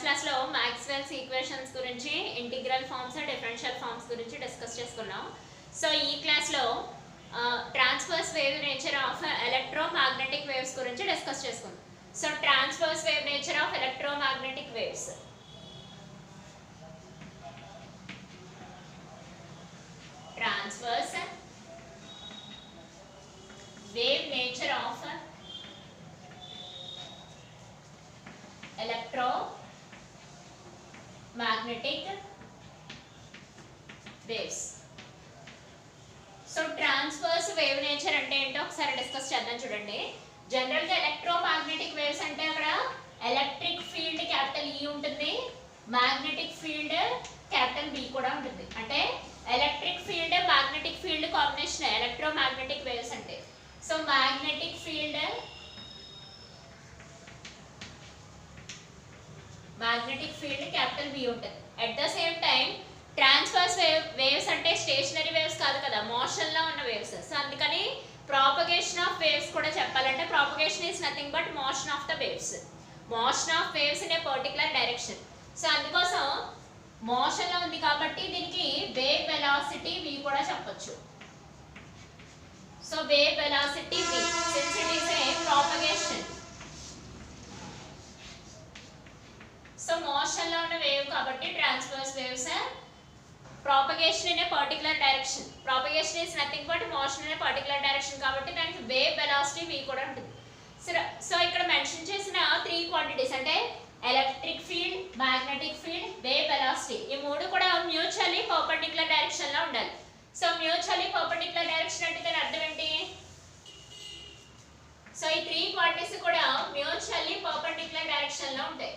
క్లాస్లో Maxwell's equations గురించి integral forms differential forms గురించి డిస్కస్ చేసుకున్నాం. సో ఈ క్లాస్లో transverse wave nature of electromagnetic waves గురించి డిస్కస్ చేసుకుందాం. So transverse wave nature of electromagnetic waves. Transverse wave nature of electromagnetic waves. So transverse wave nature అంటే ఏంటో ఒకసారి డిస్కస్ చేద్దాం. చూడండి, జనరల్ గా ఎలక్ట్రోమాగ్నెటిక్ వేవ్స్ అంటే అక్కడ ఎలక్ట్రిక్ ఫీల్డ్ క్యాపిటల్ E ఉంటుంది, మ్యాగ్నెటిక్ ఫీల్డ్ క్యాపిటల్ B కూడా ఉంటుంది. అంటే electric field magnetic field combination electromagnetic waves అంటే. So magnetic field capital B ఉంటుంది. At the same time transverse waves అంటే స్టేషనరీ వేవ్స్ కాదు కదా, మోషన్ లో ఉన్న వేవ్స్. సో అందుకని ప్రాపగేషన్ ఆఫ్ వేవ్స్ కూడా చెప్పాలంటే propagation is nothing but motion of the waves. Motion of waves in a particular direction. So అందుకోసం మోషన్ లో ఉంది కాబట్టి దీనికి వేవ్ వెలాసిటీ v కూడా చెప్పొచ్చు. So wave velocity v since it is a propagation. So motion లో ఉన్న wave కాబట్టి transverse waves propagation in a particular direction. Propagation is nothing but motion in a particular direction కాబట్టి దానికి wave velocity v కూడా ఉంటుంది. So ఇక్కడ mention చేసిన 3 quantities అంటే electric field, magnetic field, wave velocity, ఈ మూడు కూడా మ్యూచువల్లీ పర్పెండిక్యులర్ డైరెక్షన్ లో ఉండాలి. సో మ్యూచువల్లీ పర్పెండిక్యులర్ డైరెక్షన్ అంటే దాని అర్థం ఏంటి? సో ఈ 3 క్వాంటిటీస్ కూడా మ్యూచువల్లీ పర్పెండిక్యులర్ డైరెక్షన్ లో ఉంటాయి.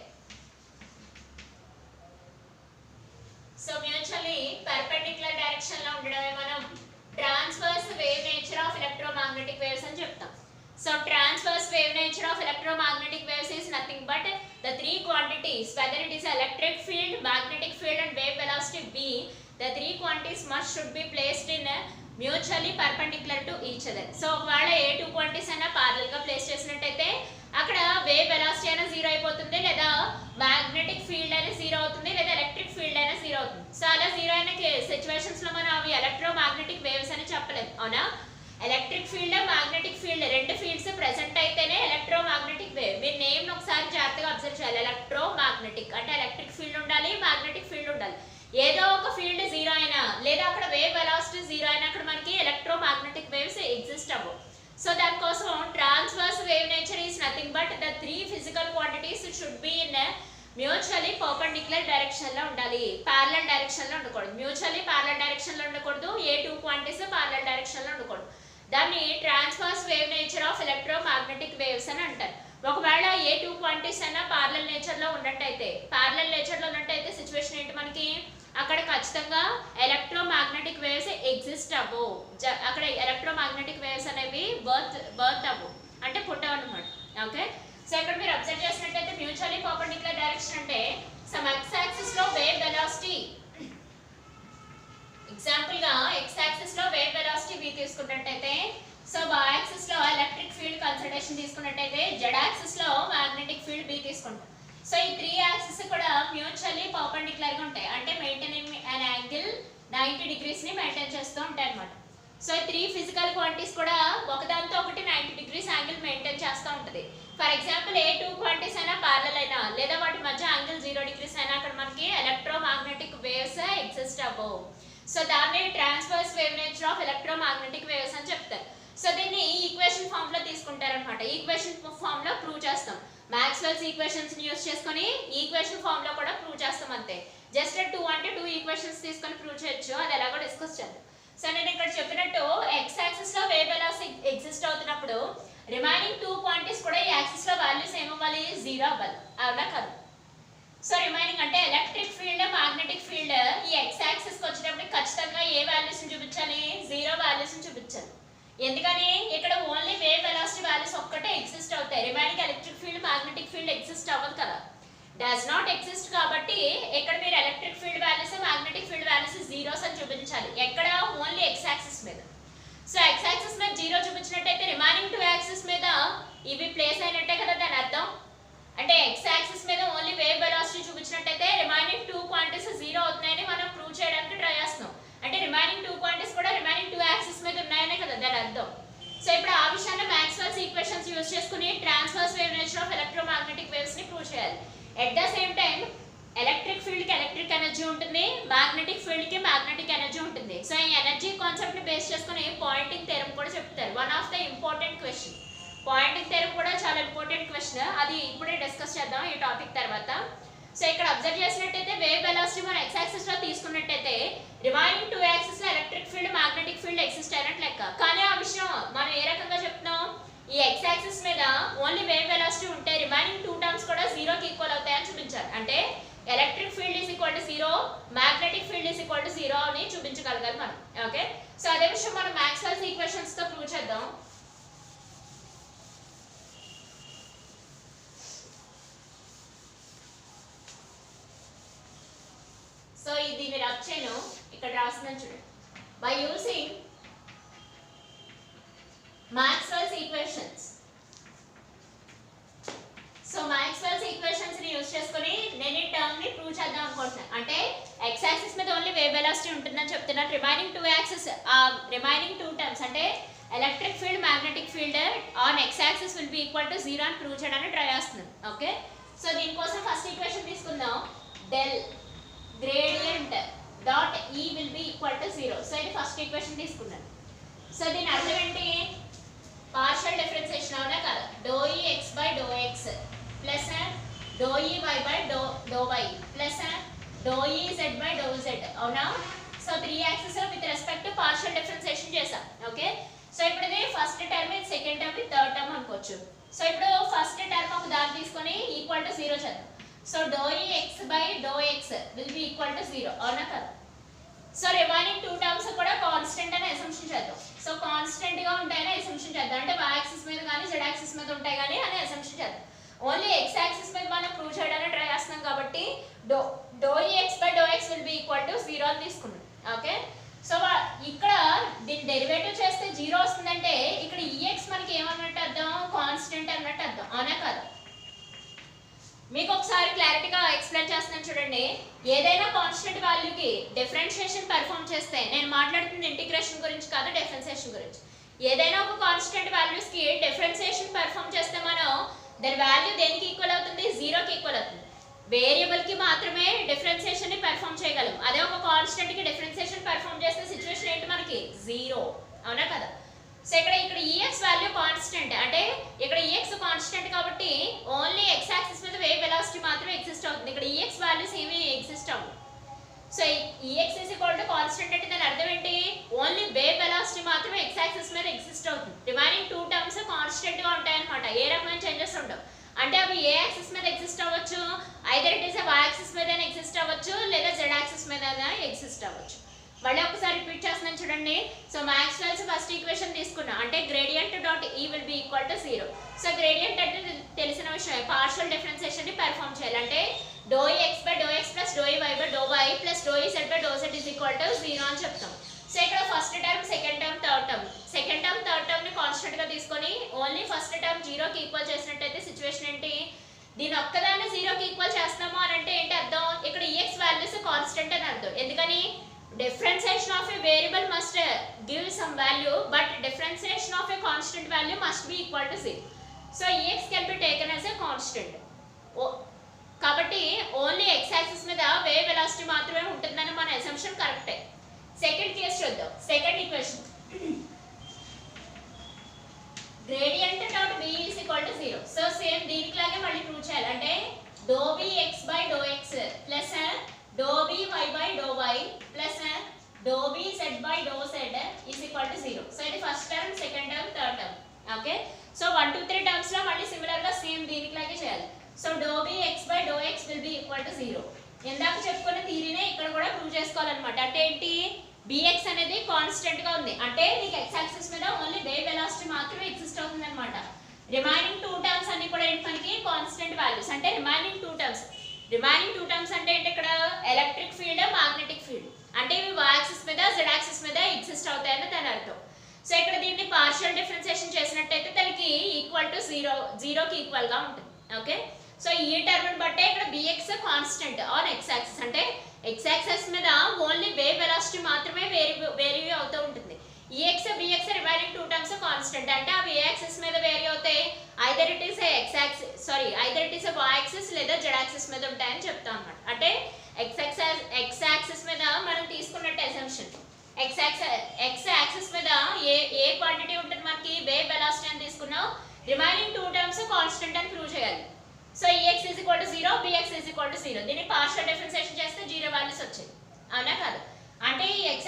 సో మ్యూచువల్లీ పర్పెండిక్యులర్ డైరెక్షన్ లో ఉండడమే మనం transverse wave nature of electromagnetic waves అని చెప్తాం. So transverse wave nature of electromagnetic waves is nothing but the 3 quantities, whether it is electric field, magnetic field and wave velocity v. The 3 quantities should be placed in mutually perpendicular to each other. So ఒకవేళ ఏ 2 quantities అయినా parallel గా place చేసినట్టయితే అక్కడ wave velocity అయినా 0 అయిపోతుంది, లేదా magnetic field అయినా 0 అవుతుంది, లేదా ఎలక్ట్రిక్ ఫీల్డ్ అయినా 0 అవుతుంది. సో అలా 0 అయిన సిచ్యువేషన్స్ లో మనం అవి ఎలక్ట్రోమాగ్నెటిక్ వేవ్స్ అని చెప్పలేము, అవునా? ఎలక్ట్రిక్ ఫీల్డ్, మ్యాగ్నెటిక్ ఫీల్డ్ రెండు ఫీల్డ్స్ ప్రెసెంట్ అయితేనే ఎలక్ట్రోమాగ్నెటిక్ వేవ్. మీరు నేమ్ ఒకసారి జాగ్రత్తగా అబ్జర్వ్ చేయాలి. ఎలక్ట్రోమాగ్నెటిక్ అంటే ఎలక్ట్రిక్ ఫీల్డ్ ఉండాలి, మ్యాగ్నెటిక్ ఫీల్డ్ ఉండాలి. ఏదో ఒక ఫీల్డ్ 0 అయినా లేదా అక్కడ వేవ్ వెలాసిటీ 0 అయినా అక్కడ మనకి ఎలక్ట్రోమాగ్నెటిక్ వేవ్స్ ఎగ్జిస్ట్ అవ్వవు. సో దానికోసం transverse wave nature is nothing but the 3 physical quantities should be in mutually perpendicular direction లో ఉండాలి, ప్యారలల్ డైరెక్షన్ లో ఉండకూడదు. మ్యూచువల్లీ ప్యారలల్ డైరెక్షన్ లో ఉండకూడదు, ఏ 2 క్వాంటిటీస్ ప్యారలల్ డైరెక్షన్ లో ఉండకూడదు. దాన్ని transverse wave nature of electromagnetic waves అని అంటారు. ఒకవేళ ఏ 2 క్వాంటిటీస్ అయినా ప్యారలల్ నేచర్ లో ఉన్నట్టయితే సిచ్యువేషన్ ఏంటి మనకి? అక్కడ ఖచ్చితంగా ఎలక్ట్రోమాగ్నెటిక్ వేవ్స్ ఎగ్జిస్ట్ అవ్వవు. అక్కడ ఎలక్ట్రోమాగ్నెటిక్ వేవ్స్ అనేవి బర్త్ అవ్వవు, అంటే పుట్టవు అనమాట. ఓకే, సో ఇక్కడ మీరు అబ్జర్వ్ చేసినట్టయితే మ్యూచువల్లీ పర్పెండిక్యులర్ డైరెక్షన్ అంటే సమ్ x యాక్సిస్ లో వేవ్ వెలాసిటీ, ఎగ్జాంపుల్ గా x యాక్సిస్ లో వేవ్ వెలాసిటీ v తీసుకున్నట్టయితే, సో y యాక్సిస్ లో ఎలక్ట్రిక్ ఫీల్డ్ కన్సిడరేషన్ తీసుకున్నట్టయితే, z యాక్సిస్ లో మ్యాగ్నెటిక్ ఫీల్డ్ b తీసుకుంటాం. సో ఈ 3 యాక్సిస్ కూడా మ్యూచువల్లీ పర్పెండిక్యులర్ గా ఉంటాయి, అంటే మెయింటైనింగ్ an angle 90 డిగ్రీస్ ని మెయింటైన్ చేస్తూ ఉంటాయి అన్నమాట. సో 3 ఫిజికల్ క్వాంటిటీస్ కూడా ఒకదాంతో ఒకటి 90 డిగ్రీస్ యాంగిల్ మెయింటైన్ చేస్తూ ఉంటుంది. ఫర్ ఎగ్జాంపుల్ ఏ 2 క్వాంటిటీస్ అయినా ప్యారలల్ అయినా లేదా వాటి మధ్య యాంగిల్ 0 డిగ్రీస్ అయినా అక్కడ మనకి ఎలక్ట్రోమాగ్నెటిక్ వేవ్స్ ఎగ్జిస్ట్ అవ్వవు. సో దాన్ని transverse wave nature of electromagnetic waves అని చెప్తారు. సో దీన్ని ఈక్వేషన్ ఫామ్ లో తీసుకుంటారనమాట. ఈక్వేషన్ ఫామ్ లో ప్రూవ్ చేస్తాం. మ్యాక్స్వెల్స్ ఈక్వేషన్స్ ని యూస్ చేసుకొని ఈక్వేషన్ ఫామ్ లో కూడా ప్రూవ్ చేస్తాం అంతే. జస్ట్ 2 అంటే 2 ఈక్వేషన్స్ తీసుకొని ప్రూవ్ చేయొచ్చు, అది ఎలాగో డిస్కస్ చేద్దాం. సో నేను ఇక్కడ చెప్పినట్టు x యాక్సిస్ లో వేవ్ వెలాసిటీ ఎగ్జిస్ట్ అవుతున్నప్పుడు రిమైనింగ్ 2 క్వాంటిటీస్ కూడా ఈ యాక్సిస్ లో వాల్యూస్ ఏమవ్వాలి? 0 అవ్వాలి, అవునా కాదు? సో రిమైనింగ్ అంటే ఎలక్ట్రిక్ ఫీల్డ్, మ్యాగ్నెటిక్ ఫీల్డ్ ఈ x యాక్సిస్ కి వచ్చినప్పుడు ఖచ్చితంగా ఏ వాల్యూస్ ని చూపించాలి? 0 వాల్యూస్ ని చూపించాలి. ఎందుకని? ఇక్కడ ఓన్లీ వేవ్ వెలాసిటీ వాల్యూస్ ఒక్కటే ఎగ్జిస్ట్ అవుతాయి, remaining electric field, magnetic field exist అవ్వదు కదా, డస్ నాట్ ఎగ్జిస్ట్. కాబట్టి ఇక్కడ మీరు electric field values, magnetic field values 0s అని చూపించాలి. ఎక్కడ? ఓన్లీ x యాక్సిస్ మీద. సో x యాక్సిస్ మీద 0 చూపించినట్టయితే రిమైనింగ్ 2 యాక్సిస్ మీద ఇవి ప్లేస్ అయినట్టే కదా దాని అర్థం. అంటే x యాక్సిస్ మీద ఓన్లీ వేవ్ వెలాసిటీ చూపించినట్టయితే రిమైనింగ్ 2 క్వాంటిటీస్ జీరో అవుతున్నాయని మనం ప్రూవ్ చేయడానికి ట్రై చేస్తున్నాం. అంటే రిమైనింగ్ 2 క్వాంటిటీస్ కూడా రిమైనింగ్ 2 యాక్సిస్ మీద ఉన్నాయనే కదా దాని అర్థం. సో ఇప్పుడు ఆ విషయాన్ని మాక్స్వెల్స్ ఈక్వేషన్స్ యూజ్ చేసుకుని transverse wave nature of electromagnetic waves ని ప్రూవ్ చేయాలి. At the same time electric field కి ఎలక్ట్రిక్ ఎనర్జీ ఉంటుంది, మ్యాగ్నెటిక్ ఫీల్డ్ కి మ్యాగ్నెటిక్ ఎనర్జీ ఉంటుంది. సో ఈ ఎనర్జీ కాన్సెప్ట్ ని బేస్ చేసుకుని పాయింటింగ్ థియరం కూడా చెప్తారు. One of the important question. Poynting theorem కూడా చాలా ఇంపార్టెంట్ క్వశ్చన్, అది ఇప్పుడే డిస్కస్ చేద్దాం ఈ టాపిక్ తర్వాత. సో ఇక్కడ అబ్జర్వ్ చేసినట్టయితే వేవ్ వెలాసిటీ మనం x యాక్సిస్ లో తీసుకున్నట్టయితే రిమైనింగ్ 2 యాక్సిస్ లో electric field magnetic field exist అయినట్టు లెక్క. కానీ ఆ విషయం మనం ఏ రకంగా చెప్తున్నాం, ఈ x యాక్సిస్ మీద ఓన్లీ వేవ్ వెలాసిటీ ఉంటే రిమైనింగ్ 2 టర్మ్స్ కూడా 0 కి ఈక్వల్ అవుతాయని చూపించాలి. అంటే electric field is equal to 0, magnetic field is equal to 0 అని చూపించగలగాలి మనం. ఓకే, సో అదే విషయం మనం మాక్స్వెల్స్ ఈక్వేషన్స్ తో ప్రూవ్ చేద్దాం. సో ఇది మీరు వచ్చాను ఇక్కడ రాస్తున్నాను చూడండి. By using Maxwell's equations. So Maxwell's equations ని యూజ్ చేసుకొని నేను ఈ టర్మ్ ని ప్రూవ్ చేద్దాం అనుకుంటున్నాను. అంటే x యాక్సిస్ మీద ఓన్లీ వేవ్ వెలాసిటీ ఉంటుందని చెప్తున్నాను. రిమైనింగ్ 2 యాక్సిస్ రిమైనింగ్ 2 టర్మ్స్ అంటే electric field magnetic field on x axis will be equal to 0 అని ప్రూవ్ చేయడానికి ట్రై చేస్తున్నాను. ఓకే, సో దీనికోసం ఫస్ట్ ఈక్వేషన్ తీసుకుందాం. Del gradient dot E will be equal to 0. So ఇది first equation తీసుకున్నాను. So దీని అర్థం ఏంటి, పార్షియల్ డిఫరెన్షియేషన్ అవునా కదా, doe E x by do x plus doe E y by do y plus doe E z by do z అవునా. So 3 axis with respect to partial differentiation చేసాం. Okay, so ఇప్పుడు ఇది first term, ఇది second term, ఇది third term అనుకోవచ్చు. So ఇప్పుడు first term ఒక దాన్ని తీసుకొని ఈక్వల్ టు 0 చేద్దాం. So doe E x by do x will be equal to 0 అవునా కదా. సో రిమైనింగ్ 2 టర్మ్స్ కూడా కాన్స్టెంట్ అని అసంప్షన్ చేద్దాం. సో కాన్స్టెంట్ గా ఉంటాయని అసంప్షన్ చేద్దాం. అంటే y యాక్సిస్ మీద కానీ z యాక్సిస్ మీద ఉంటాయి కానీ అని అసంప్షన్ చేద్దాం. ఓన్లీ x యాక్సిస్ మీద మనం ప్రూవ్ చేయడానికి ట్రై చేస్తున్నాం కాబట్టి doe E x by do x will be equal to 0 అని తీసుకున్నాం. ఓకే, సో ఇక్కడ దీని డెరివేటివ్ చేస్తే 0 వస్తుందంటే ఇక్కడ ex మనకి ఏమన్నట్టు అర్థం, కాన్స్టెంట్ అన్నట్టు అర్థం అవునా కదా. మీకు ఒకసారి క్లారిటీగా ఎక్స్ప్లెయిన్ చేస్తున్నాను చూడండి. ఏదైనా కాన్స్టెంట్ వాల్యూకి డిఫరెన్షియేషన్ పెర్ఫామ్ చేస్తే, నేను మాట్లాడుతుంది ఇంటిగ్రేషన్ గురించి కాదు డిఫరెన్షియేషన్ గురించి, ఏదైనా ఒక కాన్స్టెంట్ వాల్యూస్ కి డిఫరెన్షియేషన్ పెర్ఫామ్ చేస్తే మనం దాని వాల్యూ దేనికి ఈక్వల్ అవుతుంది, 0 కి ఈక్వల్ అవుతుంది. వేరియబుల్ కి మాత్రమే డిఫరెన్షియేషన్ ని పెర్ఫామ్ చేయగలం. అదే ఒక కాన్స్టెంట్ కి డిఫరెన్షియేషన్ పెర్ఫామ్ చేస్తే సిచువేషన్ ఏంటి మనకి 0 అవునా కదా. సో ఇక్కడ ex వాల్యూ కాన్స్టెంట్, అంటే ఇక్కడ ex కాన్స్టెంట్ కాబట్టి ఓన్లీ x యాక్సిస్ మీద వేవ్ వెలాసిటీ మాత్రమే ఎగ్జిస్ట్ అవుతుంది. ఇక్కడ ex వాల్యూస్ ఏమీ ఎగ్జిస్ట్ అవ్వవు. So ex is equal to constant అంటే దాని అర్థం ఏంటి, ఓన్లీ వేవ్ వెలాసిటీ మాత్రమే x యాక్సిస్ మీద ఎగ్జిస్ట్ అవుతుంది. రిమైనింగ్ 2 టర్మ్స్ కాన్స్టెంట్ గా ఉంటాయి అన్నమాట, ఏ రకమైన చేంజెస్ ఉండవు. అంటే అవి ఏ యాక్సిస్ మీద ఎగ్జిస్ట్ అవ్వచ్చు, either it is y axis మీద ఎగ్జిస్ట్ అవ్వచ్చు లేదా z యాక్సిస్ మీద ఎగ్జిస్ట్ అవ్వచ్చు. మళ్ళీ ఒకసారి రిపీట్ చేస్తున్నాను చూడండి. సో మాక్స్వెల్స్ ఫస్ట్ ఈక్వేషన్ తీసుకున్నా, అంటే gradient dot E will be equal to 0. So gradient అంటే తెలిసిన విషయం, పార్షియల్ డిఫరెన్షియేషన్ ని పెర్ఫామ్ చేయాలి. అంటే doe x by do x plus doe y by do y plus doe z by do z is equal to 0 అని చెప్తాం. So ఇక్కడ first term, second term, third term, second term third term ని constant గా తీసుకొని only first term 0 కి equal చేసినట్టయితే situation ఏంటి, దీని ఒక్కదాన్ని 0 కి ఈక్వల్ చేస్తాము అని అంటే ఏంటి అర్థం, ఇక్కడ ex వాల్యూస్ కాన్స్టెంట్ అని అర్థం. ఎందుకని, differentiation of a variable must give some value, but differentiation of a constant value must be equal to 0. So ex can be taken as a constant. కాబట్టి ఓన్లీ x యాక్సిస్ మీద wave velocity మాత్రమే ఉంటుందని మన assumption కరెక్టే. Second case చూద్దాం. Second equation gradient dot b is equal to 0. So same దీనికి లాగే మళ్ళీ ప్రూవ్ చేయాలి. అంటే do b x by do x plus do b y by do y plus do b z by do z is equal to 0. So ఇది first term, second term, third term. Okay, so 1 2 3 terms లో మళ్ళీ similar గా same దీనికి లాగే చేయాలి. So doe b x by do x will be equal to 0. ఇందాక చెప్పుకున్న థియరీనే ఇక్కడ కూడా ప్రూవ్ చేసుకోవాలన్నమాట. అంటే ఏంటి, bx అనేది కాన్స్టెంట్ గా ఉంది, అంటే నీకు x యాక్సిస్ మీద ఓన్లీ వేవ్ వెలాసిటీ మాత్రమే ఎగ్జిస్ట్ అవుతుంది అన్నమాట. రిమైనింగ్ 2 టర్మ్స్ అన్ని కూడా ఏంటి మనకి కాన్స్టెంట్ వాల్యూస్. అంటే రిమైనింగ్ 2 టర్మ్స్ అంటే ఏంటి, ఇక్కడ ఎలక్ట్రిక్ ఫీల్డ్, మ్యాగ్నెటిక్ ఫీల్డ్, అంటే ఇవి y యాక్సిస్ మీద z యాక్సిస్ మీద ఎగ్జిస్ట్ అవుతాయని దాని అర్థం. సో ఇక్కడ దీన్ని పార్షియల్ డిఫరెన్షియేషన్ చేసినట్టయితే దానికి ఈక్వల్ టు 0 కి ఈక్వల్ గా ఉంటుంది. ఓకే, సో ఈ టర్మ్ బట్టే ఇక్కడ bx constant on x axis, అంటే x యాక్సిస్ మీద ఓన్లీ వేవ్ వెలాసిటీ మాత్రమే వేరీ అవుతూ ఉంటుంది. ex bx remaining two terms constant, అంటే అవి ఏ యాక్సిస్ మీద వేరీ అవుతాయి, either it is x axis either it is y axis లేదా z యాక్సిస్ మీద ఉంటాయని చెప్తాం అన్నమాట. అంటే x యాక్సిస్ మీద మనం తీసుకున్నట్టు అసంప్షన్ x యాక్సిస్ మీద ఏ క్వాంటిటీ ఉంటుంది మనకి వేవ్ వెలాసిటీ అని తీసుకున్నాం, రిమైనింగ్ టూ టర్మ్స్ కాన్స్టెంట్ అని ప్రూవ్ చేయాలి. సో ex = 0 bx = 0, దీన్ని పార్షియల్ డిఫరెన్షియేషన్ చేస్తే 0 వాల్యూస్ వచ్చాయి, అవునా కాదు? అంటే ఈ x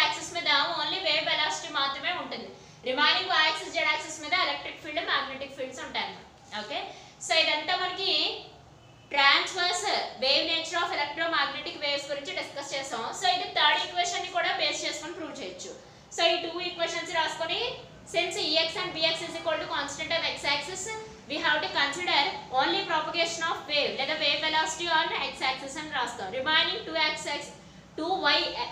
యాక్సిస్ మీద ఓన్లీ వేవ్ వెలాసిటీ మాత్రమే ఉంటుంది, remaining y axis z axis మీద ఎలక్ట్రిక్ ఫీల్డ్ మ్యాగ్నెటిక్ ఫీల్డ్స్ ఉంటాయి అన్నమాట. ఓకే, సో ఇదంతా మనకి transverse wave nature of electromagnetic waves గురించి డిస్కస్ చేసాం. సో ఇది థర్డ్ ఈక్వేషన్ ని కూడా బేస్ చేసుకొని ప్రూవ్ చేయొచ్చు. సో ఈ టూ ఈక్వేషన్స్ రాసుకొని since ex and bx is equal to constant on x axis, we have to consider only propagation of wave లేదా wave velocity on x axis అని రాస్తాం. Remaining two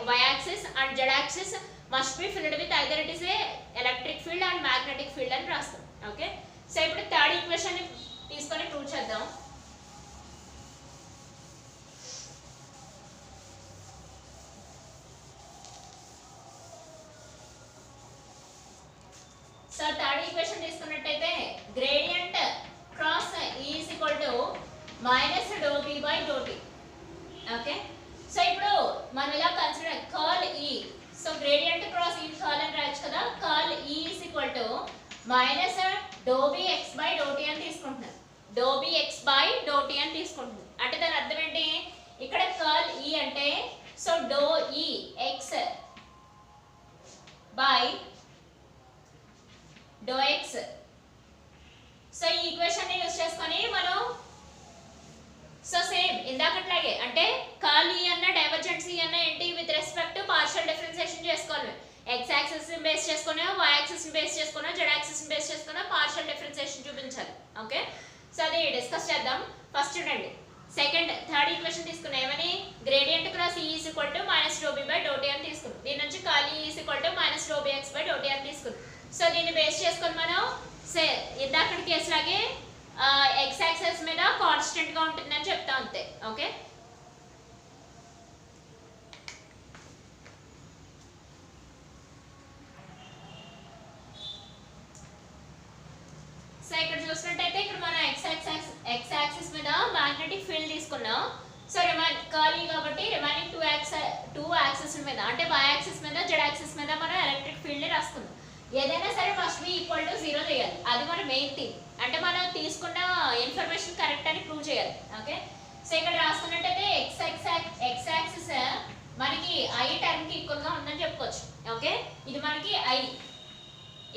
y axis and z axis must be filled with either it is a electric field and magnetic field అని రాస్తాం. Okay, so ఇప్పుడు third equation ని తీసుకొని prove చేద్దాం. So third equation తీసుకున్నట్టయితే gradient cross E is equal to -∂B/∂t. Okay, so ఇప్పుడు మనం ఇలా consider curl E, so gradient cross E curl అని రాయొచ్చు కదా, curl E is equal to -∂Bx/∂t అని తీసుకుంటున్నాం, ∂Bx/∂t అని తీసుకుంటున్నాం. అంటే దాని అర్థం ఏంటి, ఇక్కడ కర్ల్ E అంటే సో ∂E(x) ∂x. సో ఈ ఈక్వేషన్ ని యూస్ చేసుకొని మనం సో సేమ్ ఇందాకట్లాగే అంటే కర్ల్ E అన్న డైవర్జెన్స్ E అన్న ఏంటి with respect to partial differentiation చేసుకోవాలి. x యాక్సిస్ ని బేస్ చేసుకొని y యాక్సిస్ ని బేస్ చేసుకొని z యాక్సిస్ ని బేస్ చేసుకొని పార్షియల్ డిఫరెన్షియేషన్ చూపించాలి. ఓకే, సో అది డిస్కస్ చేద్దాం. ఫస్ట్ చూడండి, థర్డ్ ఈక్వేషన్ తీసుకున్నాం, ఏమని gradient cross E is equal to -∂B/∂t అని తీసుకున్నాం. దీని నుంచి curl E is equal to -∂Bx/∂t అని తీసుకున్నాం. సో దీన్ని బేస్ చేసుకొని మనం ఇందాకటి కేసు లాగే x యాక్సిస్ మీద కాన్స్టెంట్ గా ఉంటుందని చెప్తాం అంతే. ఓకే, సో ఇక్కడ చూసినట్టయితే ఇక్కడ మనం x యాక్సిస్ మీద మ్యాగ్నెటిక్ ఫీల్డ్ తీసుకున్నాం. సో కర్ల్ E కాబట్టి రిమైనింగ్ టూ యాక్సిస్ మీద అంటే y యాక్సిస్ మీద z యాక్సిస్ మీద మనం ఎలక్ట్రిక్ ఫీల్డ్ ని రాసుకున్నాం. ఏదైనా సరే మస్ట్ బి ఈక్వల్ టు 0 చేయాలి, అది మన మెయిన్ థింగ్, అంటే మనం తీసుకున్న ఇన్ఫర్మేషన్ కరెక్ట్ అని ప్రూవ్ చేయాలి. ఓకే, సో ఇక్కడ రాసుకున్నట్టయితే x యాక్సిస్ మనకి i టర్మ్ కి ఈక్వల్ గా ఉందని చెప్పుకోవచ్చు. ఓకే, ఇది మనకి i,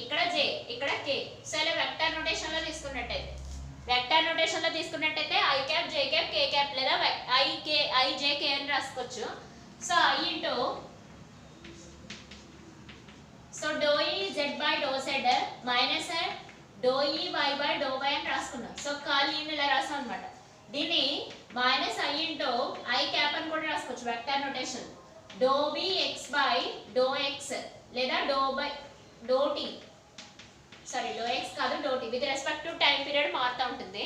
ఇక్కడ j, ఇక్కడ k. సో ఇలా వెక్టర్ నోటేషన్ లో తీసుకున్నట్టయితే i cap j cap k cap లేదా i j k అని రాసుకోవచ్చు. So i into so ∂Ez/∂z minus ∂Ey/∂y అని రాసుకున్నాం. సో కర్ల్ E ని ఇలా రాసాం అన్నమాట. దీన్ని -i ఇంటూ i క్యాప్ అని కూడా రాసుకోవచ్చు వెక్టర్ నోటేషన్, ∂Bx/∂x లేదా ∂t ∂x కాదు ∂t with respect to time period మారుతూ ఉంటుంది.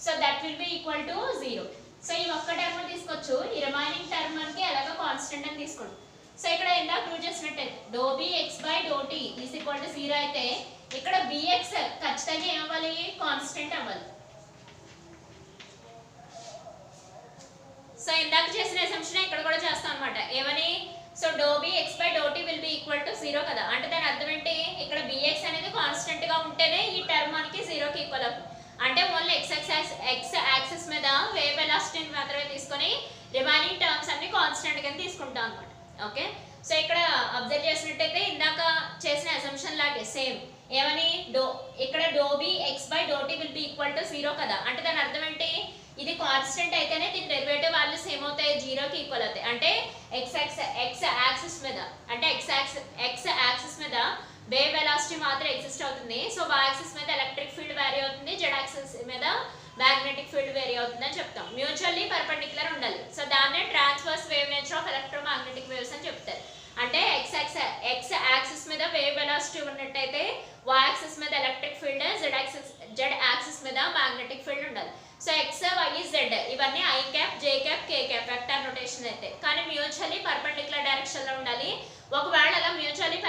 So that will be equal to 0. So ఈ ఒక్క టర్మ్ తీసుకోవచ్చు, ఈ రిమైనింగ్ టర్మ్ మనకి ఎలాగో కాన్స్టెంట్ అని తీసుకోండి. సో ఇక్కడ ఇందాక ప్రూవ్ చేసినట్టే ∂Bx/∂t ఈజ్ ఈక్వల్ టు 0 అయితే ఇక్కడ bx ఖచ్చితంగా ఏమవ్వాలి, కాన్స్టెంట్ అవ్వాలి. సో ఇందాక చేసిన అసంప్షన్ ఇక్కడ కూడా చేస్తాం అన్నమాట, ఏమని so ∂Bx/∂t will be equal to 0 కదా, అంటే దాని అర్థం ఏంటి, ఇక్కడ bx అనేది కాన్స్టెంట్ గా ఉంటేనే ఈ టర్మ్ మనకి 0 కి ఈక్వల్ అవుతుంది. అంటే ఓన్లీ x యాక్సిస్ మీద వేవ్ వెలాసిటీని మాత్రమే తీసుకొని రిమైనింగ్ టర్మ్స్ అన్ని కాన్స్టెంట్ గా తీసుకుంటాం అన్నమాట. ఓకే, సో ఇక్కడ అబ్జర్వ్ చేసినట్టయితే ఇందాక చేసిన అసంప్షన్ లాగే సేమ్, ఏమని ఇక్కడ ∂Bx/∂t will be equal to 0 కదా, అంటే దాని అర్థం ఏంటి, ఇది కాన్స్టెంట్ అయితేనే దీని డెరివేటివ్ వాల్యూస్ ఏమవుతాయి, 0 కి ఈక్వల్ అవుతాయి. అంటే x యాక్సిస్ మీద అంటే x యాక్సిస్ మీద వేవ్ వెలాసిటీ మాత్రం ఎగ్జిస్ట్ అవుతుంది. సో y యాక్సిస్ మీద ఎలక్ట్రిక్ ఫీల్డ్ వేరీ అవుతుంది, z యాక్సిస్ మీద మ్యాగ్నెటిక్ ఫీల్డ్ వేరీ అవుతుందని చెప్తాం. మ్యూచువల్లీ పర్పెండిక్యులర్ ఉండాలి. సో దాన్నే transverse wave nature of electromagnetic waves అని చెప్తారు. అంటే x యాక్సిస్ మీద వేవ్ వెలాసిటీ ఉన్నట్టయితే y యాక్సిస్ మీద ఎలక్ట్రిక్ ఫీల్డ్, z యాక్సిస్ మీద మ్యాగ్నెటిక్ ఫీల్డ్ ఉండాలి. సో ఎక్స్ వై జెడ్ ఇవన్నీ I cap J cap K cap vector notation అయితే, కానీ మ్యూచువల్లీ పర్పెండిక్యులర్ డైరెక్షన్ లో ఉండాలి. ఒకవేళ అలా మ్యూచువల్లీ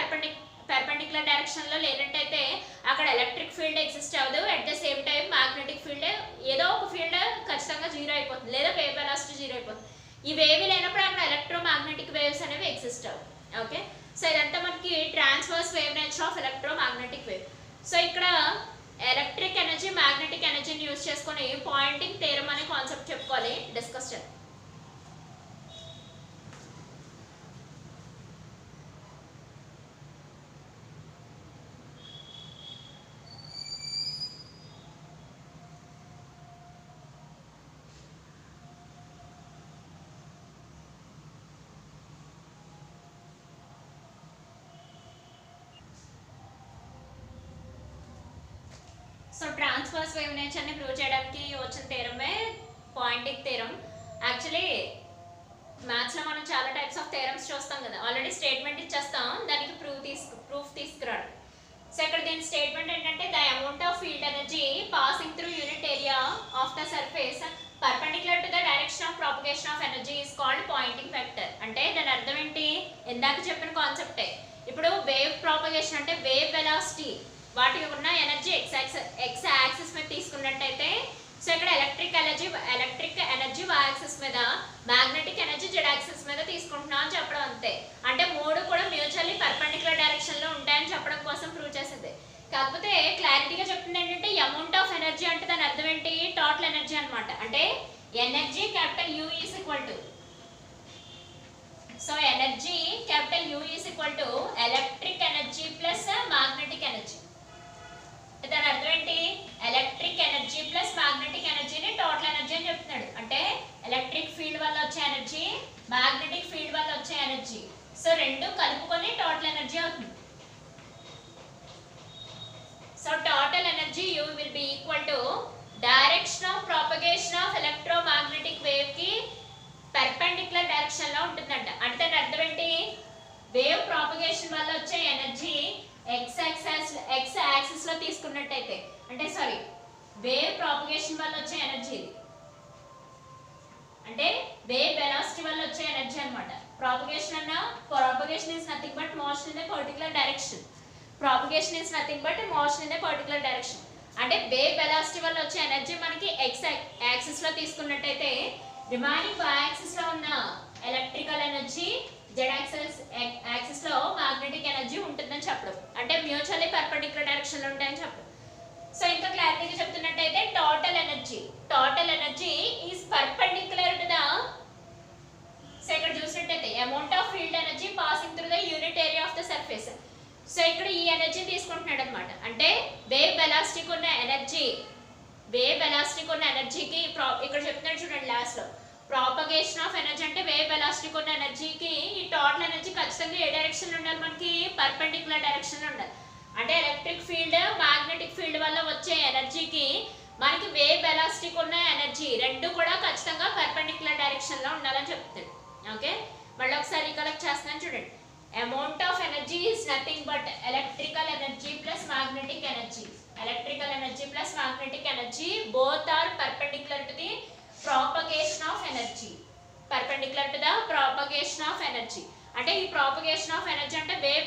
పర్పెండిక్యులర్ డైరెక్షన్ లో లేనట్టయితే అక్కడ ఎలక్ట్రిక్ ఫీల్డ్ ఎగ్జిస్ట్ అవ్వదు, at the same time magnetic field ఏదో ఒక ఫీల్డ్ ఖచ్చితంగా జీరో అయిపోతుంది, లేదా వేవ్ వెలాసిటీ జీరో అయిపోతుంది. ఈ వేవ్ లేనప్పుడు అక్కడ ఎలక్ట్రోమాగ్నెటిక్ వేవ్స్ అనేవి ఎగ్జిస్ట్ అవ్వవు. ఓకే, సో ఇదంతా మనకి transverse wave nature of electromagnetic wave. So ఇక్కడ ఎలక్ట్రిక్ ఎనర్జీ మ్యాగ్నెటిక్ ఎనర్జీని యూజ్ చేసుకొని పాయింటింగ్ థియరమ్ అనే కాన్సెప్ట్ చెప్పుకోవాలి, డిస్కస్ చేద్దాం. సో ట్రాన్స్వర్స్ వేవ్ నేచర్ని ప్రూవ్ చేయడానికి వచ్చిన థియరమే పాయింటింగ్ థియరమ్. యాక్చువల్లీ మ్యాథ్స్లో మనం చాలా టైప్స్ ఆఫ్ థియరమ్స్ చూస్తాం కదా, ఆల్రెడీ స్టేట్మెంట్ ఇచ్చేస్తాం, దానికి ప్రూఫ్ తీసుకురాడు. సో ఇక్కడ దీని స్టేట్మెంట్ ఏంటంటే the amount of field energy passing through unit area of the surface perpendicular to the direction of propagation of energy is called Poynting vector. అంటే దాని అర్థం ఏంటి, ఇందాక చెప్పిన కాన్సెప్టే. ఇప్పుడు వేవ్ ప్రాపగేషన్ అంటే వేవ్ వెలాసిటీ, వాటికి ఉన్న ఎనర్జీ ఎక్స్ యాక్సిస్ మీద తీసుకున్నట్టయితే, సో ఇక్కడ ఎలక్ట్రిక్ ఎనర్జీ వై యాక్సిస్ మీద, మ్యాగ్నెటిక్ ఎనర్జీ జెడ్ యాక్సిస్ మీద తీసుకుంటున్నాం అని చెప్పడం అంతే. అంటే మూడు కూడా మ్యూచువల్లీ పర్పెండిక్యులర్ డైరెక్షన్ లో ఉంటాయని చెప్పడం కోసం ప్రూవ్ చేసేది. కాకపోతే క్లారిటీగా చెప్తుంది ఏంటంటే అమౌంట్ ఆఫ్ ఎనర్జీ అంటే దాని అర్థం ఏంటి, టోటల్ ఎనర్జీ అనమాట. అంటే energy capital U is equal to, so energy capital U is equal to electric energy plus magnetic energy. దాని అర్థం ఏంటి, ఎలక్ట్రిక్ ఎనర్జీ ప్లస్ మ్యాగ్నెటిక్ ఎనర్జీని టోటల్ ఎనర్జీ అని చెప్తున్నాడు. అంటే ఎలక్ట్రిక్ ఫీల్డ్ వల్ల వచ్చే ఎనర్జీ, మ్యాగ్నెటిక్ ఫీల్డ్ వల్ల వచ్చే ఎనర్జీ, సో రెండు కలుపుకొని టోటల్ ఎనర్జీ అవుతుంది. So total energy you will be equal to direction of propagation of electromagnetic wave కి పర్పెండిక్యులర్ డైరెక్షన్ లో ఉంటుందంట. అంటే దాని అర్థం ఏంటి, వేవ్ ప్రాపగేషన్ వల్ల వచ్చే ఎనర్జీ ఎక్స్ యాక్సిస్ లో తీసుకున్నట్టయితే, అంటే సారీ వేవ్ ప్రాపగేషన్ వల్ల వచ్చే ఎనర్జీ, అంటే వేవ్ వెలాసిటీ వల్ల వచ్చే ఎనర్జీ అన్నమాట. propagation is nothing but motion in a particular direction. Propagation is nothing but motion in a particular direction. అంటే వేవ్ వెలాసిటీ వల్ల వచ్చే ఎనర్జీ మనకి ఎక్స్ యాక్సిస్ లో తీసుకున్నట్టయితే, రిమైనింగ్ వై యాక్సిస్ లో ఉన్న ఎలక్ట్రికల్ ఎనర్జీ, జెడ్ యాక్సిస్ లో మ్యాగ్నెటిక్ ఎనర్జీ ఉంటుందని చెప్పడం. అంటే మ్యూచువల్లీ పర్పెండిక్యులర్ డైరెక్షన్ లో ఉంటాయని చెప్పడం. సో ఇంకా క్లారిటీగా చెప్తున్నట్టయితే total energy is perpendicular to the, so ఇక్కడ చూసినట్టయితే amount of field energy passing through the unit area of the surface. So ఇక్కడ ఈ ఎనర్జీ తీసుకుంటున్నాడు అనమాట. అంటే వేవ్ వెలాసిటీకి ఉన్న ఎనర్జీకి ఇక్కడ చెప్తున్నాడు చూడండి లాస్ట్ లో, ప్రాపగేషన్ ఆఫ్ ఎనర్జీ అంటే వేవ్ వెలాసిటీకి ఉన్న ఎనర్జీకి ఈ టోటల్ ఎనర్జీ ఖచ్చితంగా ఏ డైరెక్షన్ లో ఉండాలి, మనకి పర్పెండిక్యులర్ డైరెక్షన్ లో ఉండాలి. అంటే ఎలక్ట్రిక్ ఫీల్డ్ మ్యాగ్నెటిక్ ఫీల్డ్ వల్ల వచ్చే ఎనర్జీకి మనకి వేవ్ వెలాసిటీకి ఉన్న ఎనర్జీ రెండు కూడా ఖచ్చితంగా పర్పెండిక్యులర్ డైరెక్షన్ లో ఉండాలని చెప్తాడు. ఓకే, మళ్ళీ ఒకసారి రికలెక్ట్ చేస్తున్నాను చూడండి. Amount of energy is nothing but electrical energy plus magnetic energy. Electrical energy plus magnetic energy both are perpendicular to the propagation of energy. Perpendicular to the propagation of energy. అంటే ఈ propagation of energy అంటే wave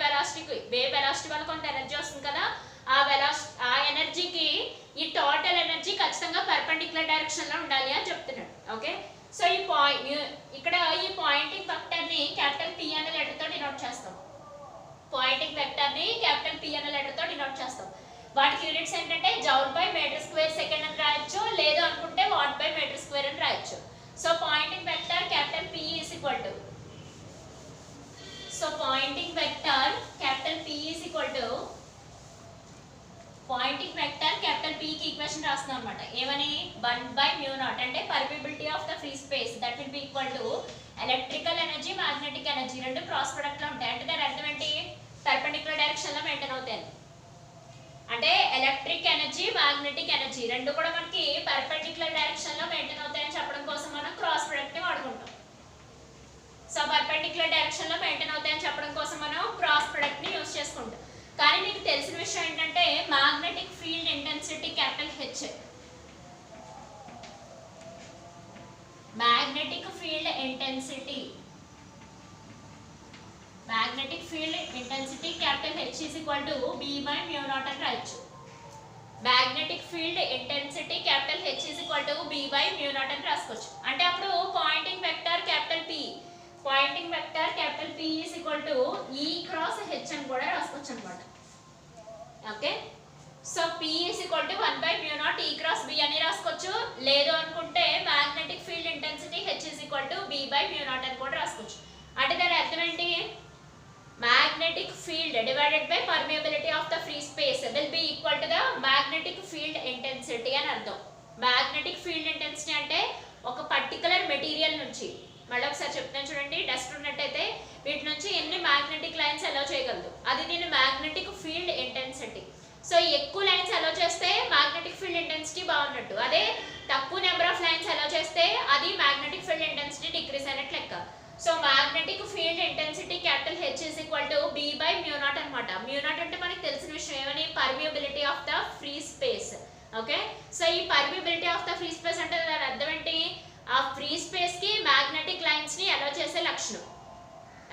velocity వల్ల కొంత energy వస్తుంది కదా, ఆ ఎనర్జీకి ఈ టోటల్ ఎనర్జీ ఖచ్చితంగా పర్పెండిక్యులర్ డైరెక్షన్ లో ఉండాలి అని చెప్తున్నాడు. ఓకే, సో ఇక్కడ ఈ పాయింటింగ్ వెక్టర్ ని క్యాపిటల్ P అనే లెటర్ తో డినోట్ చేస్తాం. పాయింటింగ్ వెక్టర్ ని క్యాపిటల్ P అనే లెటర్ తో డినోట్ చేస్తాం. వాటికి యూనిట్స్ ఏంటంటే joule by metre square second అని రాయొచ్చు, లేదు అనుకుంటే వాట్ బై మీటర్ స్క్వేర్ అని రాయొచ్చు. So Poynting vector capital P is equal to, so Poynting vector capital P is equal to, Poynting vector capital P కి ఈక్వేషన్ రాస్తున్నాం అన్నమాట. ఏమని, 1/μ0 అంటే permeability of the free space that will be equal to electrical energy magnetic energy రెండు cross product లో ఉంటాయి. అంటే దాని అర్థం ఏంటి, పర్పెండిక్యులర్ డైరెక్షన్ లో మెయింటైన్ అవుతాయి. అంటే ఎలక్ట్రిక్ ఎనర్జీ మ్యాగ్నెటిక్ ఎనర్జీ రెండు కూడా మనకి పర్పెండిక్యులర్ డైరెక్షన్ లో మెయింటైన్ అవుతాయని చెప్పడం కోసం మనం క్రాస్ ప్రొడక్ట్ ని వాడుకుంటాం. సో పర్పెండిక్యులర్ డైరెక్షన్ లో మెయింటైన్ అవుతాయని చెప్పడం కోసం మనం క్రాస్ ప్రొడక్ట్ ని యూజ్ చేసుకుంటాం. కానీ మీకు తెలిసిన విషయం ఏంటంటే magnetic field intensity capital H, magnetic field intensity. Magnetic field intensity capital H is equal to B by mu naught అని రాయొచ్చు. Magnetic field intensity capital H is equal to B by mu naught అని రాసుకోవచ్చు. అంటే అప్పుడు Poynting vector capital P, Poynting vector capital P is equal to E cross H అని కూడా రాసుకోవచ్చు అన్నమాట. Okay, so P is equal to 1 by mu naught E cross B అని రాసుకోవచ్చు. లేదు అనుకుంటే magnetic field intensity H is equal to B by mu naught అని కూడా రాసుకోవచ్చు. అంటే దాని అర్థం ఏంటి? magnetic field divided by permeability of the free space will be equal to the magnetic field intensity అని అర్థం. magnetic field intensity అంటే ఒక పర్టికులర్ మెటీరియల్ నుంచి, మళ్ళీ ఒకసారి చెప్తాను చూడండి, డస్ట్ ఉన్నట్టయితే వీటి నుంచి ఎన్ని మ్యాగ్నెటిక్ లైన్స్ అలో చేయగలదు, అది దీని మ్యాగ్నెటిక్ ఫీల్డ్ ఇంటెన్సిటీ. సో ఎక్కువ లైన్స్ అలో చేస్తే మ్యాగ్నెటిక్ ఫీల్డ్ ఇంటెన్సిటీ బాగున్నట్టు, అదే తక్కువ నెంబర్ ఆఫ్ లైన్స్ అలో చేస్తే అది మ్యాగ్నెటిక్ ఫీల్డ్ ఇంటెన్సిటీ డిక్రీస్ అయినట్లు లెక్క. So magnetic field intensity capital H is equal to B by mu naught అన్నమాట. mu naught అంటే మనకి తెలిసిన విషయం ఏమని, permeability of the free space. Okay, so ఈ permeability of the free space అంటే దాని అర్థం ఏంటి, ఆ ఫ్రీ స్పేస్ కి మ్యాగ్నెటిక్ లైన్స్ ని అలో చేసే లక్షణం.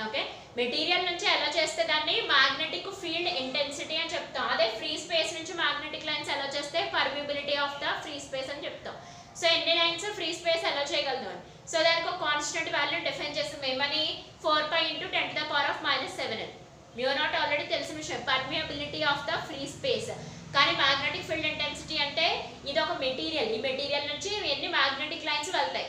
ఓకే, మెటీరియల్ నుంచి అలో చేస్తే దాన్ని మ్యాగ్నెటిక్ ఫీల్డ్ ఇంటెన్సిటీ అని చెప్తాం. అదే ఫ్రీ స్పేస్ నుంచి మ్యాగ్నెటిక్ లైన్స్ అలో చేస్తే permeability of the free space అని చెప్తాం. సో ఎన్ని లైన్స్ ఫ్రీ స్పేస్ అలో చేయగలదు అని. సో దానికి ఒక కాన్స్టెంట్ వాల్యూ డిఫైన్ చేస్తాం, ఏమని 4π × 10⁻⁻⁷. mu naught ఆల్రెడీ తెలిసిన విషయం, permeability of the free space. కానీ మ్యాగ్నెటిక్ ఫీల్డ్ ఇంటెన్సిటీ అంటే ఇది ఒక మెటీరియల్, ఈ మెటీరియల్ నుంచి ఎన్ని మ్యాగ్నెటిక్ లైన్స్ వెళ్తాయి,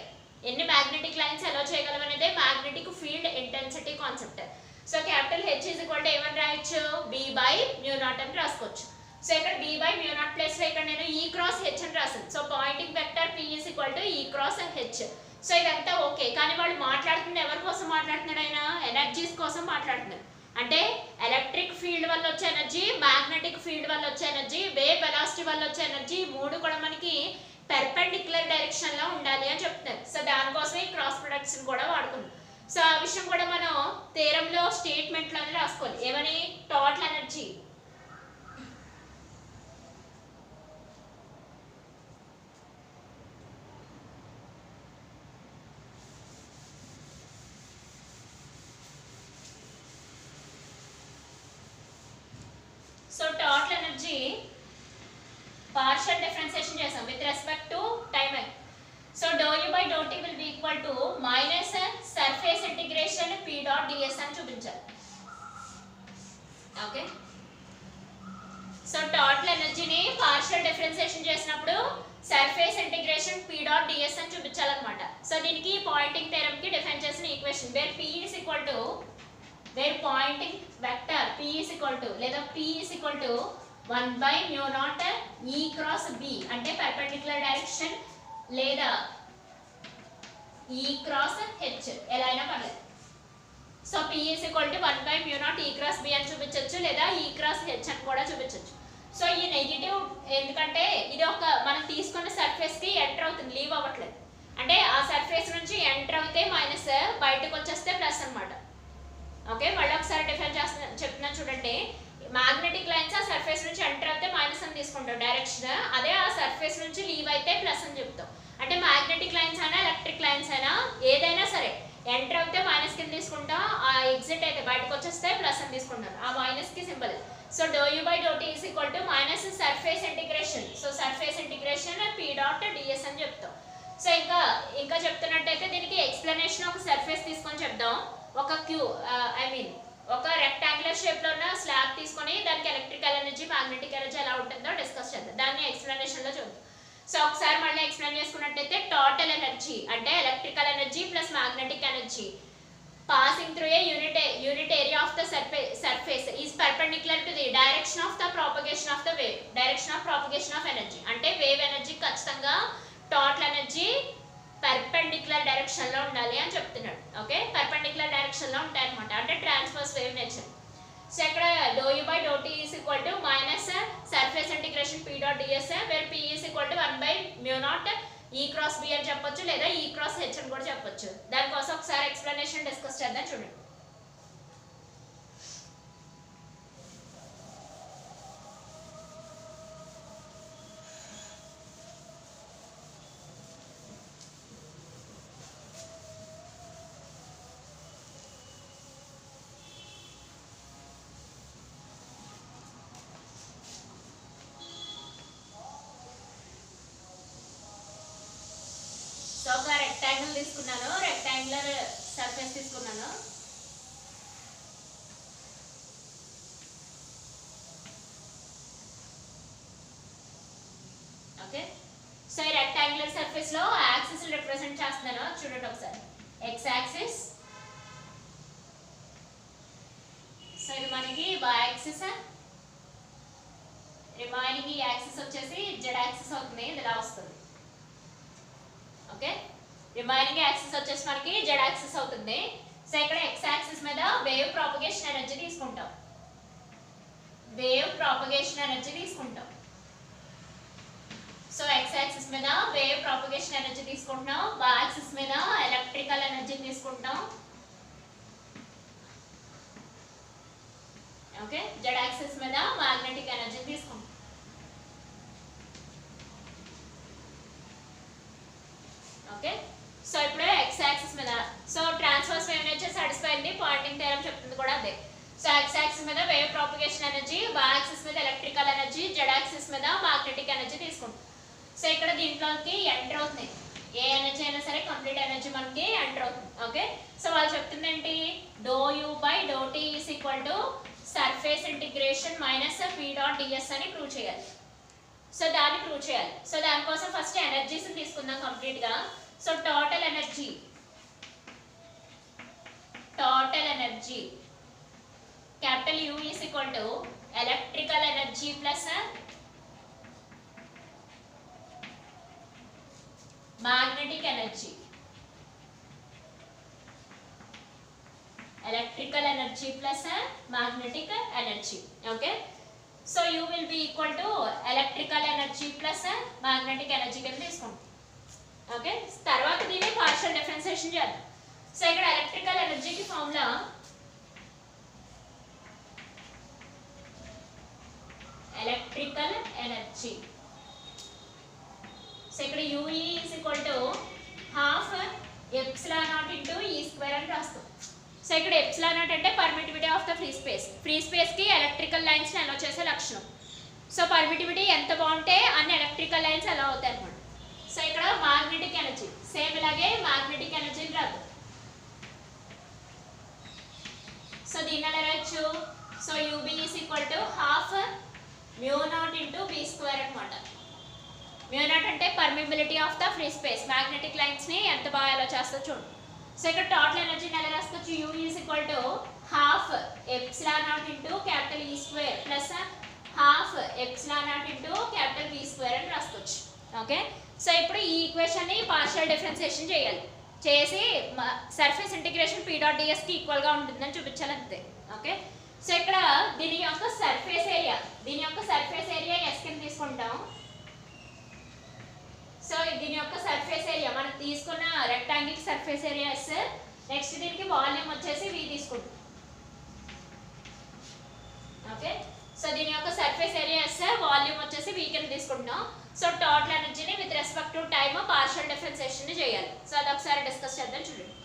ఎన్ని మ్యాగ్నెటిక్ లైన్స్ అలో చేయగలం అనేదే magnetic field intensity concept. So capital H is equal to ఏమని రాయొచ్చు, B by mu naught అని రాసుకోవచ్చు. సో ఇక్కడ B by mu naught place లో ఇక్కడ నేను E cross H అని రాసాను. So Poynting vector P is equal to E cross H. So ఇదంతా ఓకే, కానీ వాళ్ళు మాట్లాడుతుంది ఎవరి కోసం మాట్లాడుతున్నాడు, ఆయన ఎనర్జీస్ కోసం మాట్లాడుతున్నారు. అంటే ఎలక్ట్రిక్ ఫీల్డ్ వల్ల వచ్చే ఎనర్జీ, మ్యాగ్నెటిక్ ఫీల్డ్ వల్ల వచ్చే ఎనర్జీ, వేవ్ వెలాసిటీ వల్ల వచ్చే ఎనర్జీ, మూడు కూడా మనకి పెర్పెండిక్యులర్ డైరెక్షన్ లో ఉండాలి అని చెప్తున్నారు. సో దానికోసం ఈ క్రాస్ ప్రొడక్ట్స్ కూడా వాడుకున్నాం. సో ఆ విషయం కూడా మనం థీరంలో స్టేట్మెంట్ లోనే రాసుకోవాలి, ఏమని, టోటల్ ఎనర్జీ పార్షియల్ డిఫరెన్షియేషన్ చేసాం with respect to time. So doe U by doe T will be equal to minus surface integration P dot ds అని చూపించాలి. ఓకే, సో టోటల్ ఎనర్జీని పార్షియల్ డిఫరెన్షియేషన్ చేసినప్పుడు surface integration P dot ds అని చూపించాలన్నమాట. So దీనికి Poynting theorem కి define చేసిన equation where P is equal to, where Poynting vector P is equal to లేదా P is equal to 1 by mu naught E cross B అంటే perpendicular direction లేదా E cross H ఎలా అయినా పర్లేదు. So P is equal to 1 by mu naught E cross B అని చూపించవచ్చు లేదా E cross H అని కూడా చూపించవచ్చు. సో ఈ నెగిటివ్ ఎందుకంటే ఇది ఒక మనం తీసుకున్న సర్ఫేస్ కి ఎంటర్ అవుతుంది, లీవ్ అవ్వట్లేదు. అంటే ఆ సర్ఫేస్ నుంచి ఎంటర్ అవుతే మైనస్, బయటకు వచ్చేస్తే ప్లస్ అన్నమాట. ఓకే, మళ్ళీ ఒకసారి డిఫైన్ చెప్తున్నా చూడండి. మ్యాగ్నెటిక్ లైన్స్ ఆ సర్ఫేస్ నుంచి ఎంటర్ అయితే మైనస్ అని తీసుకుంటాం డైరెక్షన్, అదే ఆ సర్ఫేస్ నుంచి లీవ్ అయితే ప్లస్ అని చెప్తాం. అంటే మ్యాగ్నెటిక్ లైన్స్ అయినా ఎలక్ట్రిక్ లైన్స్ అయినా ఏదైనా సరే ఎంటర్ అయితే మైనస్ కింద తీసుకుంటాం, ఆ ఎగ్జిట్ అయితే బయటకు వచ్చేస్తే ప్లస్ అని తీసుకుంటాం, ఆ మైనస్ కి symbol. So doe U by doe T is equal to minus surface integration, so surface integration P dot ds అని చెప్తాం. సో ఇంకా చెప్తున్నట్టయితే దీనికి ఎక్స్ప్లెనేషన్ ఒక సర్ఫేస్ తీసుకొని చెప్దాం. ఒక ఒక రెక్టాంగులర్ షేప్ లో ఉన్న స్లాబ్ తీసుకొని దానికి ఎలక్ట్రికల్ ఎనర్జీ, మ్యాగ్నెటిక్ ఎనర్జీ ఎలా ఉంటుందో డిస్కస్ చేద్దాం, దాన్ని ఎక్స్ప్లెనేషన్ లో చూద్దాం. సో ఒకసారి మళ్ళీ ఎక్స్ప్లెయిన్ చేసుకున్నట్టయితే టోటల్ ఎనర్జీ అంటే electrical energy plus magnetic energy passing through a unit area of the surface is perpendicular to the direction of the propagation of the wave, direction of propagation of energy. అంటే wave energy ఖచ్చితంగా total energy perpendicular direction లో ఉండాలి అని చెప్తున్నాడు. Okay, perpendicular direction లో ఉంటాయి అన్నమాట, అంటే ట్రాన్స్వర్స్ వేవ్ నేచర్. సో ఇక్కడ doe U by doe T is equal to minus surface integration P dot ds where P is equal to 1 by mu naught E cross B అని చెప్పొచ్చు లేదా E cross H అని కూడా చెప్పొచ్చు. దానికోసం ఒకసారి explanation discuss చేద్దాం చూడండి. తీసుకున్నాను, రెక్టాంగులర్ సర్ఫేస్ తీసుకున్నాను. ఓకే, సో ఈ రెక్టాంగులర్ సర్ఫేస్ లో యాక్సిస్ రిప్రజెంట్ చేస్తున్నాను, చూడండి ఒకసారి. ఎక్స్ యాక్సిస్, సో ఇది మనకి y యాక్సిస్, రిమైనింగ్ ఈ యాక్సిస్ వచ్చేసి z యాక్సిస్ అవుతుంది, ఇది ఇలా వస్తుంది. ఓకే, రిమైనింగ్ యాక్సిస్ వచ్చేసి మనకి z యాక్సిస్ అవుతుంది. సో ఇక్కడ x యాక్సిస్ మీద వేవ్ ప్రాపగేషన్ ఎనర్జీ తీసుకుంటాం, వేవ్ ప్రాపగేషన్ ఎనర్జీ తీసుకుంటాం. సో x యాక్సిస్ మీద వేవ్ ప్రాపగేషన్ ఎనర్జీ తీసుకుంటున్నాం, y యాక్సిస్ మీద ఎలక్ట్రికల్ ఎనర్జీ తీసుకుంటాం. ఓకే, z యాక్సిస్ మీద మ్యాగ్నెటిక్ ఎనర్జీ తీసుకుంటాం. ఓకే, సో ఇప్పుడు x యాక్సిస్ మీద so transverse wave nature satisfy అయింది, పాయింటింగ్ థియరం చెప్తుంది కూడా అదే. సో x యాక్సిస్ మీద wave propagation energy, y axis మీద ఎలక్ట్రికల్ ఎనర్జీ, z యాక్సిస్ మీద మ్యాగ్నెటిక్ ఎనర్జీ తీసుకుంటాం. సో ఇక్కడ దీంట్లోకి ఎంటర్ అవుతుంది, ఏ ఎనర్జీ అయినా సరే కంప్లీట్ ఎనర్జీ మనకి ఎంటర్ అవుతుంది. ఓకే, సో వాళ్ళు చెప్తుంది ఏంటి, doe U by doe T is equal to surface integration minus P dot DS అని ప్రూవ్ చేయాలి. సో దాన్ని ప్రూవ్ చేయాలి. సో దానికోసం ఫస్ట్ ఎనర్జీస్ తీసుకుందాం కంప్లీట్ గా. So total energy capital U is equal to electrical energy plus magnetic energy, electrical energy plus magnetic energy. Okay, so u will be equal to electrical energy plus magnetic energy కింద తీసుకుంటాం. Okay, తర్వాత దీన్ని partial differentiation చేద్దాం. So ఇక్కడ electrical ఎనర్జీకి formula electrical energy, so ఇక్కడ UE is equal to half epsilon naught into E square అని రాస్తాం. సో ఇక్కడ ఎప్సిలాన్ నాట్ అంటే permittivity of the free space, free space కి ఎలక్ట్రికల్ లైన్స్ ని అలో చేసే లక్షణం. సో పర్మిటివిటీ ఎంత బాగుంటే అన్ని ఎలక్ట్రికల్ లైన్స్ అలా అవుతాయి అన్నమాట. సో ఇక్కడ మ్యాగ్నెటిక్ ఎనర్జీ సేమ్ ఇలాగే మ్యాగ్నెటిక్ ఎనర్జీ రాదు. సో దీన్ని ఎలా రాయొచ్చు, so UB is equal to half mu naught into B square అన్నమాట. mu naught అంటే permeability of the free space, magnetic lines ని ఎంత బాగా ఎలా చేస్తో చూడు. సో ఇక్కడ టోటల్ ఎనర్జీని ఎలా రాసుకోవచ్చు, U is equal to half epsilon naught into capital E square plus half epsilon naught into capital V square అని రాసుకోవచ్చు. ఓకే, సో ఇప్పుడు ఈ ఈక్వేషన్ ని పార్షియల్ డిఫరెన్షియేషన్ చేయాలి, చేసి surface integration P dot ds కి ఈక్వల్ గా ఉంటుందని చూపించాలి అంతే. ఓకే, సో ఇక్కడ దీని యొక్క సర్ఫేస్ ఏరియా S కింద తీసుకుంటాం. సో దీని యొక్క సర్ఫేస్ ఏరియా మనం తీసుకున్న rectangle surface area S, next దీనికి వాల్యూమ్ వచ్చేసి V తీసుకుంటాం. ఓకే, సో దీని యొక్క సర్ఫేస్ ఏరియా S, వాల్యూమ్ వచ్చేసి V కింద తీసుకుంటున్నాం. సో టోటల్ ఎనర్జీని with respect to time partial differentiation చేయాలి. సో అది ఒకసారి డిస్కస్ చేద్దాం చూడండి.